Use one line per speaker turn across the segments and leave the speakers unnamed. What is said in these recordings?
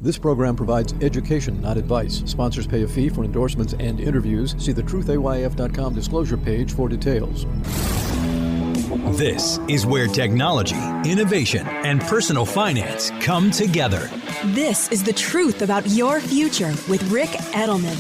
This program provides education, not advice. Sponsors pay a fee for endorsements and interviews. See the truthayf.com disclosure page for details.
This is where technology, innovation, and personal finance come together.
This is the truth about your future with Rick Edelman.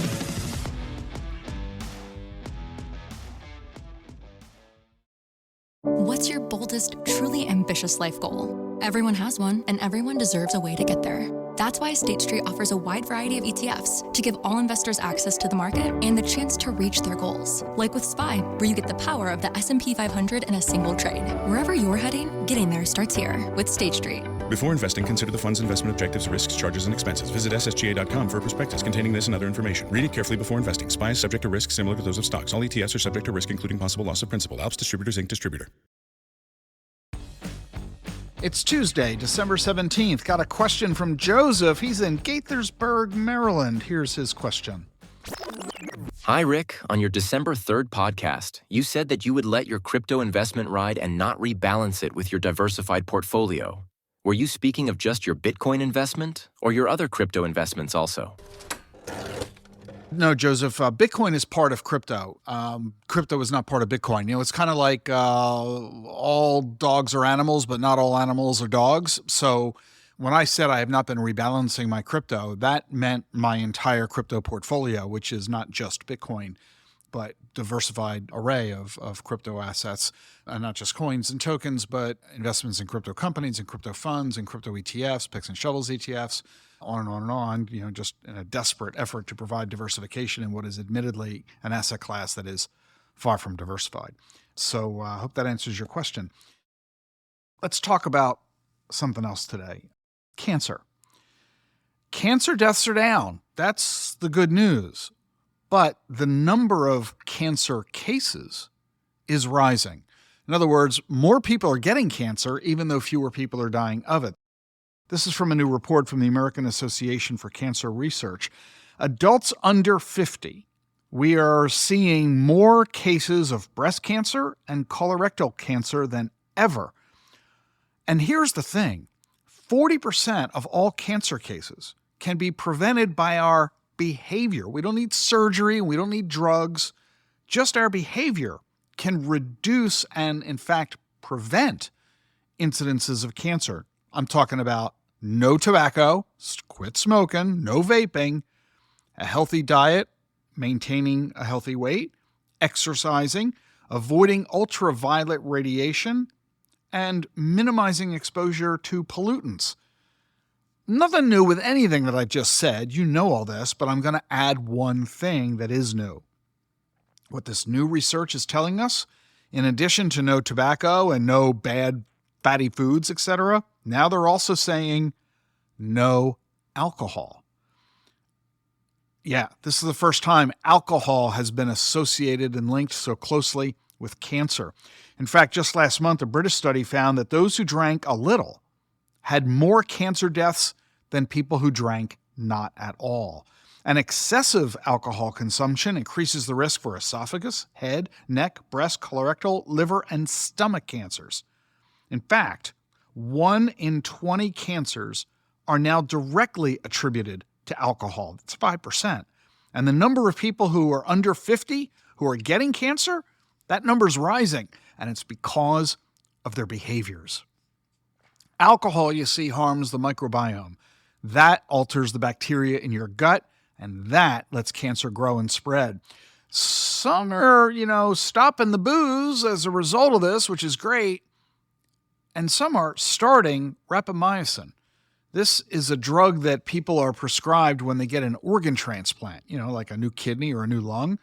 What's your boldest, truly ambitious life goal? Everyone has one, and everyone deserves a way to get there. That's why State Street offers a wide variety of ETFs to give all investors access to the market and the chance to reach their goals. Like with SPY, where you get the power of the S&P 500 in a single trade. Wherever you're heading, getting there starts here with State Street.
Before investing, consider the fund's investment objectives, risks, charges, and expenses. Visit ssga.com for a prospectus containing this and other information. Read it carefully before investing. SPY is subject to risks similar to those of stocks. All ETFs are subject to risk, including possible loss of principal. Alps Distributors, Inc. distributor.
It's Tuesday, December 17th. Got a question from Joseph. He's in Gaithersburg, Maryland. Here's his question.
Hi, Rick. On your December 3rd podcast, you said that you would let your crypto investment ride and not rebalance it with your diversified portfolio. Were you speaking of just your Bitcoin investment or your other crypto investments also?
No, Joseph, Bitcoin is part of crypto. Crypto is not part of Bitcoin. You know, it's kind of like all dogs are animals, but not all animals are dogs. So when I said I have not been rebalancing my crypto, that meant my entire crypto portfolio, which is not just Bitcoin, but diversified array of crypto assets, and not just coins and tokens, but investments in crypto companies and crypto funds and crypto ETFs, picks and shovels ETFs, on and on and on, you know, just in a desperate effort to provide diversification in what is admittedly an asset class that is far from diversified. So I hope that answers your question. Let's talk about something else today. Cancer. Cancer deaths are down. That's the good news. But the number of cancer cases is rising. In other words, more people are getting cancer, even though fewer people are dying of it. This is from a new report from the American Association for Cancer Research. Adults under 50, we are seeing more cases of breast cancer and colorectal cancer than ever. And here's the thing, 40% of all cancer cases can be prevented by our behavior. We don't need surgery, we don't need drugs. Just our behavior can reduce and, in fact, prevent incidences of cancer. I'm talking about no tobacco, quit smoking, no vaping, a healthy diet, maintaining a healthy weight, exercising, avoiding ultraviolet radiation, and minimizing exposure to pollutants. Nothing new with anything that I just said. You know all this, but I'm going to add one thing that is new. What this new research is telling us, in addition to no tobacco and no bad fatty foods, etc., now they're also saying no alcohol. Yeah, this is the first time alcohol has been associated and linked so closely with cancer. In fact, just last month, a British study found that those who drank a little had more cancer deaths than people who drank not at all. And excessive alcohol consumption increases the risk for esophagus, head, neck, breast, colorectal, liver, and stomach cancers. In fact, 1 in 20 cancers are now directly attributed to alcohol. That's 5%. And the number of people who are under 50 who are getting cancer, that number's rising, and it's because of their behaviors. Alcohol, you see, harms the microbiome. That alters the bacteria in your gut, and that lets cancer grow and spread. Some are, stopping the booze as a result of this, which is great. And some are starting rapamycin. This is a drug that people are prescribed when they get an organ transplant, like a new kidney or a new lung,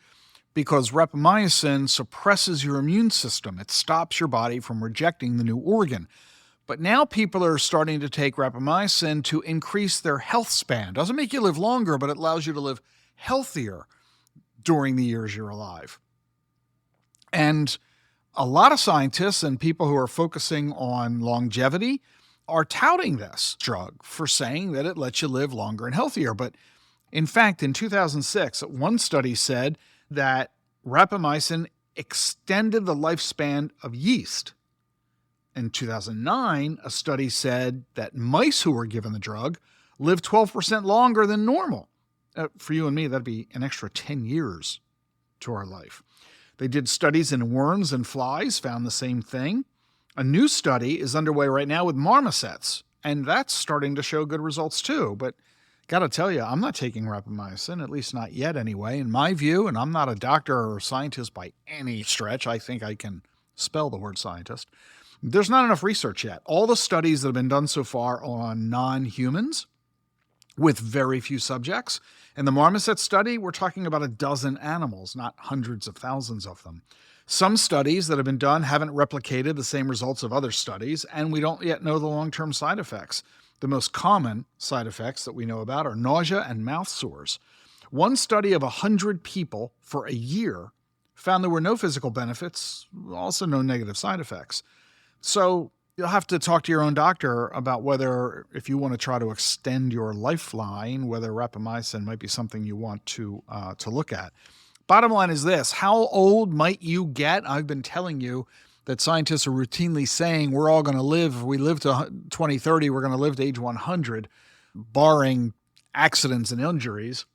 because rapamycin suppresses your immune system. It stops your body from rejecting the new organ. But now people are starting to take rapamycin to increase their health span. Doesn't make you live longer, but it allows you to live healthier during the years you're alive. And a lot of scientists and people who are focusing on longevity are touting this drug for saying that it lets you live longer and healthier. But in fact, in 2006, one study said that rapamycin extended the lifespan of yeast. In 2009, a study said that mice who were given the drug live 12% longer than normal. For you and me, that'd be an extra 10 years to our life. They did studies in worms and flies, found the same thing. A new study is underway right now with marmosets, and that's starting to show good results too. But got to tell you, I'm not taking rapamycin, at least not yet anyway. In my view, and I'm not a doctor or a scientist by any stretch, I think I can spell the word scientist. There's not enough research yet. All the studies that have been done so far are on non-humans with very few subjects. In the marmoset study, we're talking about a dozen animals, not hundreds of thousands of them. Some studies that have been done haven't replicated the same results of other studies, and we don't yet know the long-term side effects. The most common side effects that we know about are nausea and mouth sores. One study of 100 people for a year found there were no physical benefits, also no negative side effects. So you'll have to talk to your own doctor about whether, if you want to try to extend your lifeline, whether rapamycin might be something you want to look at. Bottom line is this: how old might you get? I've been telling you that scientists are routinely saying we're all going to live, if we live to 2030, we're going to live to age 100, barring accidents and injuries.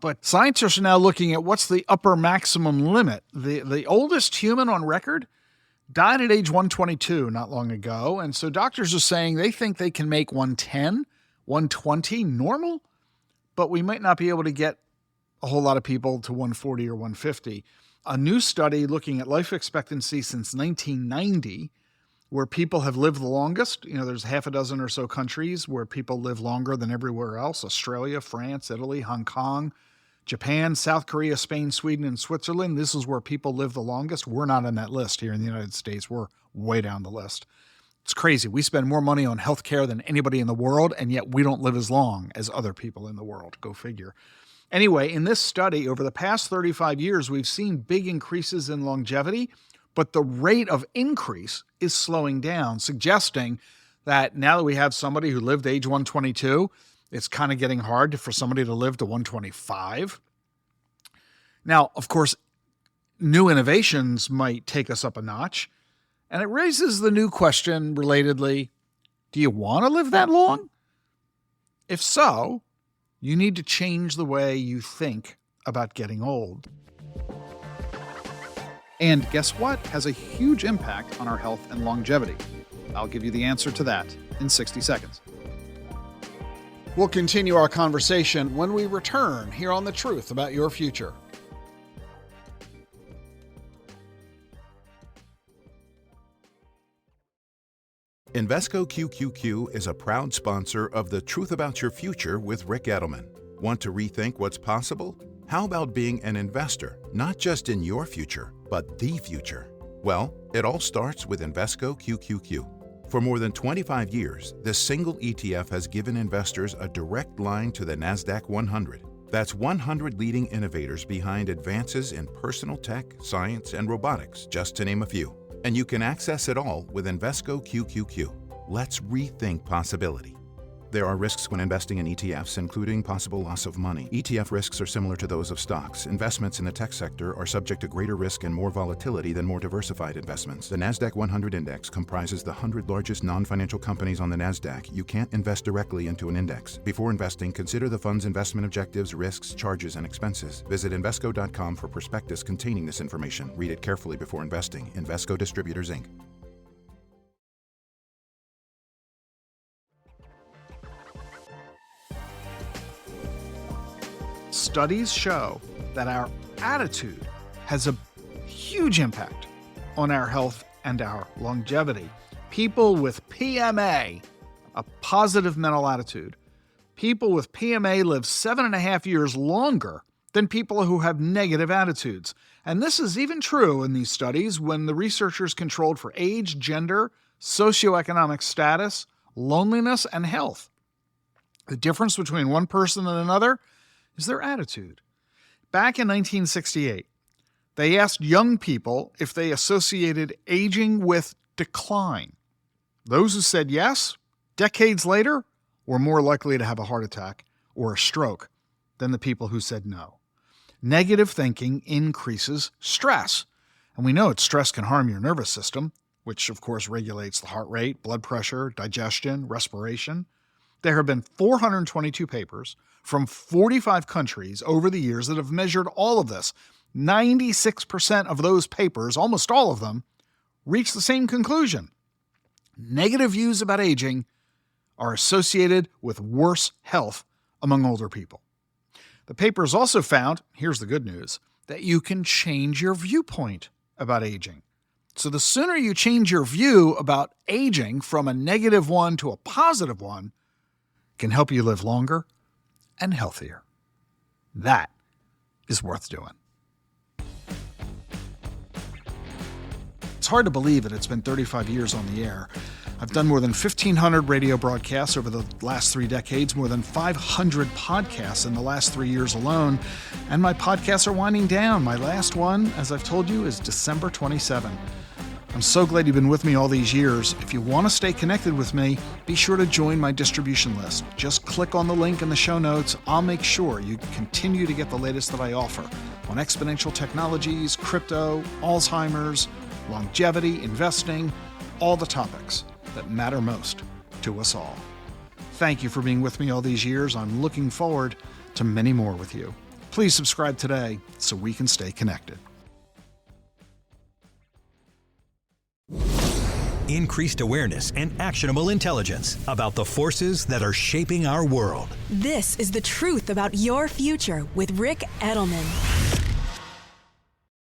But scientists are now looking at what's the upper maximum limit. The oldest human on record died at age 122 not long ago, and so doctors are saying they think they can make 110, 120 normal, but we might not be able to get a whole lot of people to 140 or 150. A new study looking at life expectancy since 1990, where people have lived the longest. There's half a dozen or so countries where people live longer than everywhere else: Australia, France, Italy, Hong Kong, Japan, South Korea, Spain, Sweden, and Switzerland. This is where people live the longest. We're not on that list here in the United States. We're way down the list. It's crazy. We spend more money on healthcare than anybody in the world, and yet we don't live as long as other people in the world. Go figure. Anyway, in this study, over the past 35 years, we've seen big increases in longevity, but the rate of increase is slowing down, suggesting that now that we have somebody who lived age 122, it's kind of getting hard for somebody to live to 125. Now, of course, new innovations might take us up a notch, and it raises the new question, relatedly, do you want to live that long? If so, you need to change the way you think about getting old. And guess what has a huge impact on our health and longevity? I'll give you the answer to that in 60 seconds. We'll continue our conversation when we return here on The Truth About Your Future.
Invesco QQQ is a proud sponsor of The Truth About Your Future with Rick Edelman. Want to rethink what's possible? How about being an investor, not just in your future, but the future? Well, it all starts with Invesco QQQ. For more than 25 years, this single ETF has given investors a direct line to the NASDAQ 100. That's 100 leading innovators behind advances in personal tech, science, and robotics, just to name a few. And you can access it all with Invesco QQQ. Let's rethink possibility. There are risks when investing in ETFs, including possible loss of money. ETF risks are similar to those of stocks. Investments in the tech sector are subject to greater risk and more volatility than more diversified investments. The NASDAQ 100 Index comprises the 100 largest non-financial companies on the NASDAQ. You can't invest directly into an index. Before investing, consider the fund's investment objectives, risks, charges, and expenses. Visit Invesco.com for prospectus containing this information. Read it carefully before investing. Invesco Distributors, Inc.
Studies show that our attitude has a huge impact on our health and our longevity. People with PMA, a positive mental attitude, people with PMA live 7.5 years longer than people who have negative attitudes. And this is even true in these studies when the researchers controlled for age, gender, socioeconomic status, loneliness, and health. The difference between one person and another is their attitude. Back in 1968, they asked young people if they associated aging with decline. Those who said yes, decades later, were more likely to have a heart attack or a stroke than the people who said no. Negative thinking increases stress. And we know that stress can harm your nervous system, which of course regulates the heart rate, blood pressure, digestion, respiration. There have been 422 papers from 45 countries over the years that have measured all of this. 96% of those papers, almost all of them, reach the same conclusion. Negative views about aging are associated with worse health among older people. The papers also found, here's the good news, that you can change your viewpoint about aging. So the sooner you change your view about aging from a negative one to a positive one, can help you live longer and healthier. That is worth doing. It's hard to believe that it's been 35 years on the air. I've done more than 1,500 radio broadcasts over the last 3 decades, more than 500 podcasts in the last 3 years alone, and my podcasts are winding down. My last one, as I've told you, is December 27. I'm so glad you've been with me all these years. If you want to stay connected with me, be sure to join my distribution list. Just click on the link in the show notes. I'll make sure you continue to get the latest that I offer on exponential technologies, crypto, Alzheimer's, longevity, investing, all the topics that matter most to us all. Thank you for being with me all these years. I'm looking forward to many more with you. Please subscribe today so we can stay connected.
Increased awareness and actionable intelligence about the forces that are shaping our world.
This is The Truth About Your Future with Rick Edelman.